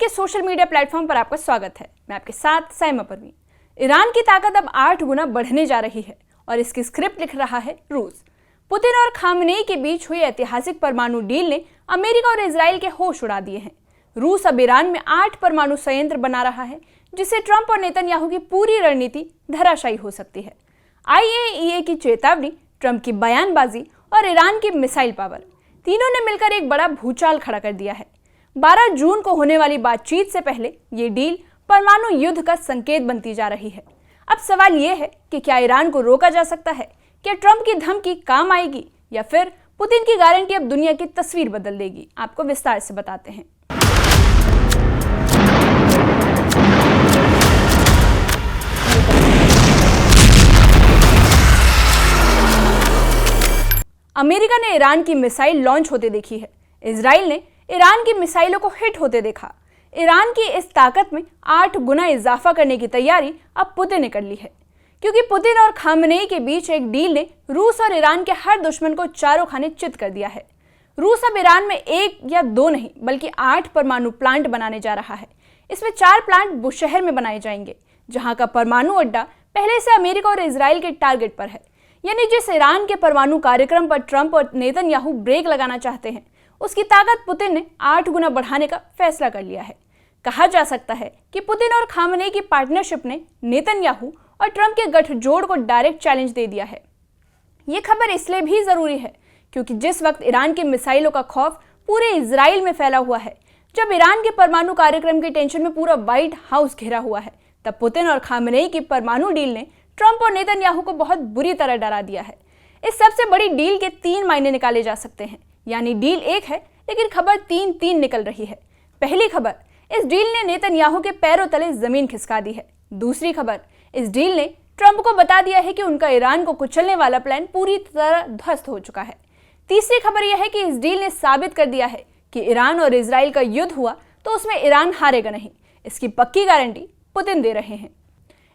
के social media platform पर आपका स्वागत है। मैं आपके साथ साइमा परवीन। ईरान की ताकत अब 8 गुना बढ़ने जा रही है और इसकी स्क्रिप्ट लिख रहा है रूस। पुतिन और खामनेई के बीच हुई ऐतिहासिक परमाणु डील ने अमेरिका और इजराइल के होश उड़ा दिए हैं। रूस अब ईरान में 8 परमाणु संयंत्र बना रहा है, जिससे ट्रंप और नेतन्याहू की पूरी रणनीति धराशायी हो सकती है। IAEA की चेतावनी, ट्रंप की बयानबाजी और ईरान की मिसाइल पावर, तीनों ने मिलकर एक बड़ा भूचाल खड़ा कर दिया है। 12 जून को होने वाली बातचीत से पहले ये डील परमाणु युद्ध का संकेत बनती जा रही है। अब सवाल ये है कि क्या ईरान को रोका जा सकता है? क्या ट्रंप की धमकी काम आएगी या फिर पुतिन की गारंटी अब दुनिया की तस्वीर बदल देगी? आपको विस्तार से बताते हैं। अमेरिका ने ईरान की मिसाइल लॉन्च होते देखी है। इजराइल ने ईरान की मिसाइलों को हिट होते देखा। ईरान की इस ताकत में 8 गुना इजाफा करने की तैयारी अब पुतिन ने कर ली है, क्योंकि पुतिन और खामनेई के बीच एक डील ने रूस और ईरान के हर दुश्मन को चारों खाने चित कर दिया है। रूस अब ईरान में 1 या 2 नहीं बल्कि 8 परमाणु प्लांट बनाने जा रहा है। इसमें 4 प्लांट बुशहर में बनाए जाएंगे, जहां का परमाणु अड्डा पहले से अमेरिका और इजराइल के टारगेट पर है। यानी जिस ईरान के परमाणु कार्यक्रम पर ट्रंप और नेतन्याहू ब्रेक लगाना चाहते हैं, उसकी ताकत पुतिन ने 8 गुना बढ़ाने का फैसला कर लिया है। कहा जा सकता है कि पुतिन और खामनेई की पार्टनरशिप ने नेतन्याहू और ट्रंप के गठजोड़ को डायरेक्ट चैलेंज दे दिया है। ये खबर इसलिए भी जरूरी है क्योंकि जिस वक्त ईरान की मिसाइलों का खौफ पूरे इजराइल में फैला हुआ है, जब ईरान के परमाणु कार्यक्रम के टेंशन में पूरा व्हाइट हाउस घिरा हुआ है, तब पुतिन और खामनेई की परमाणु डील ने ट्रंप और नेतन्याहू को बहुत बुरी तरह डरा दिया है। इस सबसे बड़ी डील के 3 मायने निकाले जा सकते हैं। यानी डील एक है, लेकिन खबर 3 निकल रही है। पहली खबर, इस डील ने नेतन्याहू के पैरों तले जमीन खिसका दी है। दूसरी खबर, इस डील ने ट्रंप को बता दिया है कि उनका ईरान को कुचलने वाला प्लान पूरी तरह ध्वस्त हो चुका है। तीसरी खबर यह है कि इस डील ने साबित कर दिया है कि ईरान और इजराइल का युद्ध हुआ तो उसमें ईरान हारेगा नहीं। इसकी पक्की गारंटी पुतिन दे रहे हैं।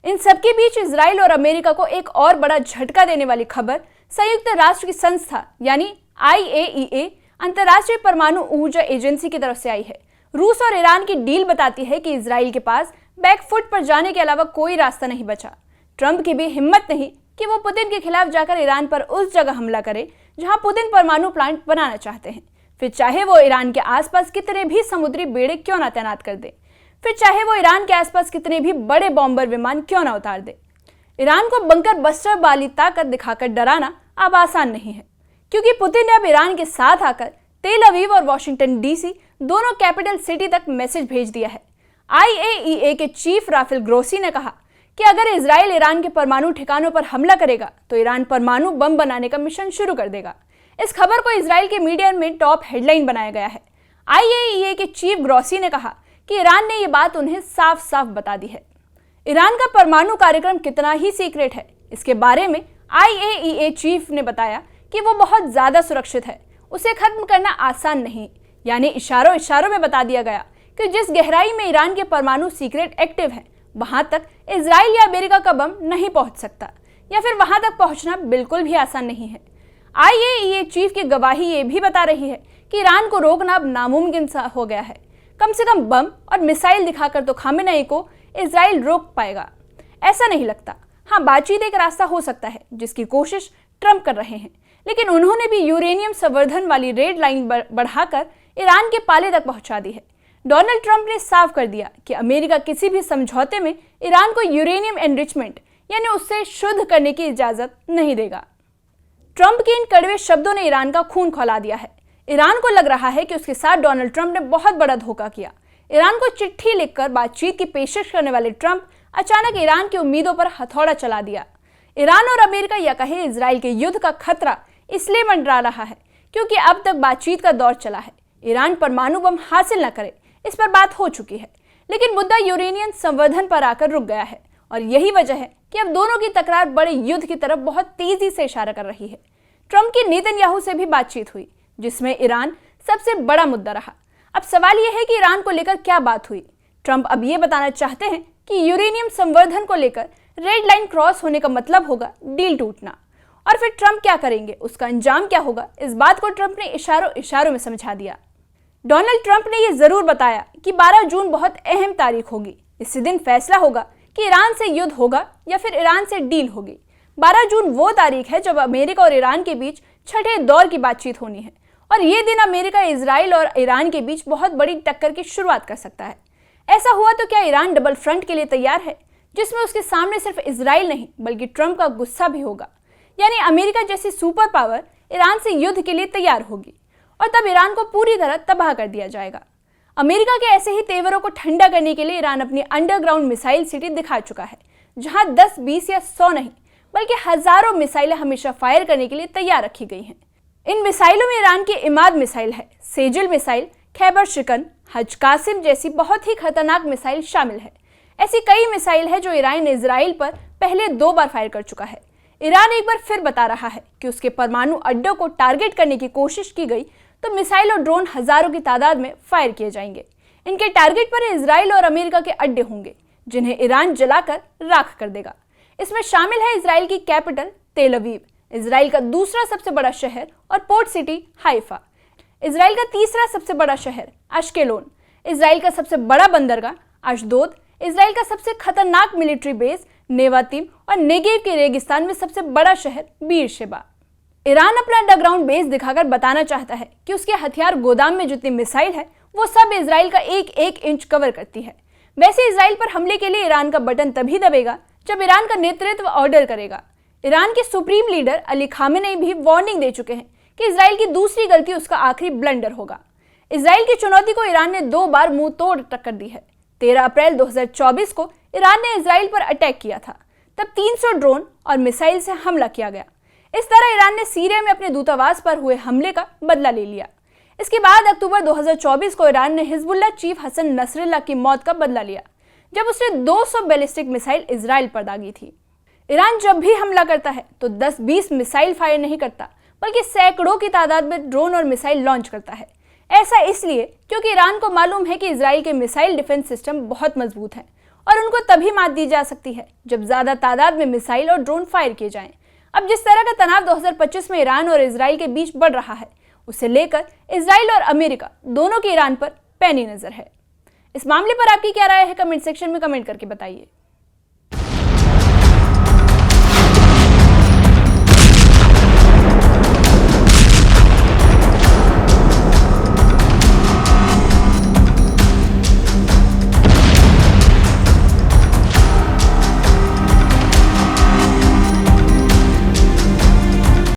इन सबके बीच इजराइल और अमेरिका को एक और बड़ा झटका देने वाली खबर संयुक्त राष्ट्र की संस्था यानी IAEA, अंतर्राष्ट्रीय परमाणु ऊर्जा एजेंसी की तरफ से आई है। रूस और ईरान की डील बताती है कि इजराइल के पास बैकफुट पर जाने के अलावा कोई रास्ता नहीं बचा। ट्रंप की भी हिम्मत नहीं कि वो पुतिन के खिलाफ जाकर ईरान पर उस जगह हमला करे जहां पुतिन परमाणु प्लांट बनाना चाहते हैं, फिर चाहे वो ईरान के आसपास कितने भी समुद्री बेड़े क्यों ना तैनात कर दे, फिर चाहे वो ईरान के आसपास कितने भी बड़े बॉम्बर विमान क्यों ना उतार दे। ईरान को बंकर बस्टर वाली ताकत दिखाकर डराना अब आसान नहीं है, क्योंकि पुतिन ने अब ईरान के साथ आकर तेल अवीव और वॉशिंगटन DC दोनों कैपिटल सिटी तक मैसेज भेज दिया है। IAEA के चीफ राफेल ग्रोसी ने कहा कि अगर इजराइल ईरान के परमाणु ठिकानों पर हमला करेगा तो ईरान परमाणु बम बनाने का मिशन शुरू कर देगा। इस खबर को इजराइल के मीडिया में टॉप हेडलाइन बनाया गया है। IAEA के चीफ ग्रोसी ने कहा कि ईरान ने ये बात उन्हें साफ साफ बता दी है। ईरान का परमाणु कार्यक्रम कितना ही सीक्रेट है, इसके बारे में IAEA चीफ ने बताया कि वो बहुत ज्यादा सुरक्षित है, उसे खत्म करना आसान नहीं। यानी इशारों इशारों में बता दिया गया कि जिस गहराई में ईरान के परमाणु सीक्रेट एक्टिव है, वहां तक इजराइल या अमेरिका का बम नहीं पहुंच सकता, या फिर वहां तक पहुंचना बिल्कुल भी आसान नहीं है। IAEA चीफ की गवाही ये भी बता रही है कि ईरान को रोकना अब नामुमकिन सा हो गया है। कम से कम बम और मिसाइल दिखाकर तो खामेनेई को इजराइल रोक पाएगा, ऐसा नहीं लगता। हाँ, बातचीत एक रास्ता हो सकता है जिसकी कोशिश ट्रंप कर रहे हैं, लेकिन उन्होंने भी यूरेनियम संवर्धन वाली रेड लाइन बढ़ाकर ईरान के पाले तक पहुंचा दी है। डोनाल्ड ट्रंप ने साफ कर दिया कि अमेरिका किसी भी समझौते में ईरान को यूरेनियम एनरिचमेंट यानी उससे शुद्ध करने की इजाजत नहीं देगा। ट्रंप के इन कड़वे शब्दों ने ईरान का खून खौला दिया है। ईरान को लग रहा है कि उसके साथ डोनाल्ड ट्रंप ने बहुत बड़ा धोखा किया। ईरान को चिट्ठी लिखकर बातचीत की पेशकश करने वाले ट्रंप अचानक ईरान की उम्मीदों पर हथौड़ा चला दिया। ईरान और अमेरिका या कहे इजराइल के युद्ध का खतरा इसलिए मंडरा रहा है क्योंकि अब तक बातचीत का दौर चला है। ईरान परमाणु बम हासिल न करे, इस पर बात हो चुकी है, लेकिन मुद्दा यूरेनियम संवर्धन पर आकर रुक गया है और यही वजह है कि अब दोनों की तकरार बड़े युद्ध की तरफ बहुत तेजी से इशारा कर रही है। ट्रंप की नेतन्याहू से भी बातचीत हुई, जिसमें ईरान सबसे बड़ा मुद्दा रहा। अब सवाल यह है कि ईरान को लेकर क्या बात हुई। ट्रंप अब ये बताना चाहते हैं कि यूरेनियम संवर्धन को लेकर रेड लाइन क्रॉस होने का मतलब होगा डील टूटना, और फिर ट्रंप क्या करेंगे, उसका अंजाम क्या होगा, इस बात को ट्रंप ने इशारों इशारों में समझा दिया। डोनाल्ड ट्रंप ने यह जरूर बताया कि 12 जून बहुत अहम तारीख होगी। इसी दिन फैसला होगा कि ईरान से युद्ध होगा या फिर ईरान से डील होगी। 12 जून वो तारीख है जब अमेरिका और ईरान के बीच छठे दौर की बातचीत होनी है और ये दिन अमेरिका, इजराइल और ईरान के बीच बहुत बड़ी टक्कर की शुरुआत कर सकता है। ऐसा हुआ तो क्या ईरान डबल फ्रंट के लिए तैयार है, जिसमें उसके सामने सिर्फ इजराइल नहीं बल्कि ट्रंप का गुस्सा भी होगा। यानी अमेरिका जैसी सुपर पावर ईरान से युद्ध के लिए तैयार होगी और तब ईरान को पूरी तरह तबाह कर दिया जाएगा। अमेरिका के ऐसे ही तेवरों को ठंडा करने के लिए ईरान अपनी अंडरग्राउंड मिसाइल सिटी दिखा चुका है, जहां 10, 20 या 100 नहीं बल्कि हजारों मिसाइलें हमेशा फायर करने के लिए तैयार रखी गई हैं। इन मिसाइलों में ईरान की इमाद मिसाइल है, सेजिल मिसाइल, खैबर शिकन, हज कासिम जैसी बहुत ही खतरनाक मिसाइल शामिल है। ऐसी कई मिसाइल है जो ईरान ने इजराइल पर पहले 2 बार फायर कर चुका है। ईरान एक बार फिर बता रहा है कि उसके परमाणु अड्डों को टारगेट करने की कोशिश की गई तो मिसाइल और ड्रोन हजारों की तादाद में फायर किए जाएंगे। इनके टारगेट पर इजराइल और अमेरिका के अड्डे होंगे, जिन्हें ईरान जलाकर राख कर देगा। इसमें शामिल है इजराइल की कैपिटल तेल अवीव, इजराइल का दूसरा सबसे बड़ा शहर और पोर्ट सिटी हाइफा, इजराइल का तीसरा सबसे बड़ा शहर अश्केलोन, इजराइल का सबसे बड़ा बंदरगाह अशदोद, इजराइल का सबसे खतरनाक मिलिट्री बेस नेवातिम और नेगेव के रेगिस्तान में सबसे बड़ा शहर बीरशेबा। ईरान अपना अंडरग्राउंड बेस दिखाकर बताना चाहता है कि उसके हथियार गोदाम में जितनी मिसाइल है वो सब इजराइल का 1-1 इंच कवर करती है। वैसे इजराइल पर हमले के लिए ईरान का बटन तभी दबेगा जब ईरान का नेतृत्व ऑर्डर करेगा। ईरान के सुप्रीम लीडर अली खामेनेई भी वार्निंग दे चुके हैं कि इजराइल की दूसरी गलती उसका आखिरी ब्लंडर होगा। इजराइल की चुनौती को ईरान ने 2 बार मुंह तोड़ टक्कर दी है। 13 अप्रैल 2024 को ईरान ने इजराइल पर अटैक किया था, तब 300 ड्रोन और मिसाइल से हमला किया गया। इस तरह ईरान ने सीरिया में अपने दूतावास पर हुए हमले का बदला ले लिया। इसके बाद अक्टूबर 2024 को ईरान ने हिजबुल्लाह चीफ हसन नसरल्लाह की मौत का बदला लिया, जब उसने 200 बैलिस्टिक मिसाइल इजराइल पर दागी थी। ईरान जब भी हमला करता है तो 10-20 मिसाइल फायर नहीं करता, बल्कि सैकड़ों की तादाद में ड्रोन और मिसाइल लॉन्च करता है। ऐसा इसलिए क्योंकि ईरान को मालूम है कि इजराइल के मिसाइल डिफेंस सिस्टम बहुत मजबूत हैं और उनको तभी मात दी जा सकती है जब ज्यादा तादाद में मिसाइल और ड्रोन फायर किए जाएं। अब जिस तरह का तनाव 2025 में ईरान और इजराइल के बीच बढ़ रहा है, उसे लेकर इजराइल और अमेरिका दोनों की ईरान पर पैनी नजर है। इस मामले पर आपकी क्या राय है, कमेंट सेक्शन में कमेंट करके बताइए।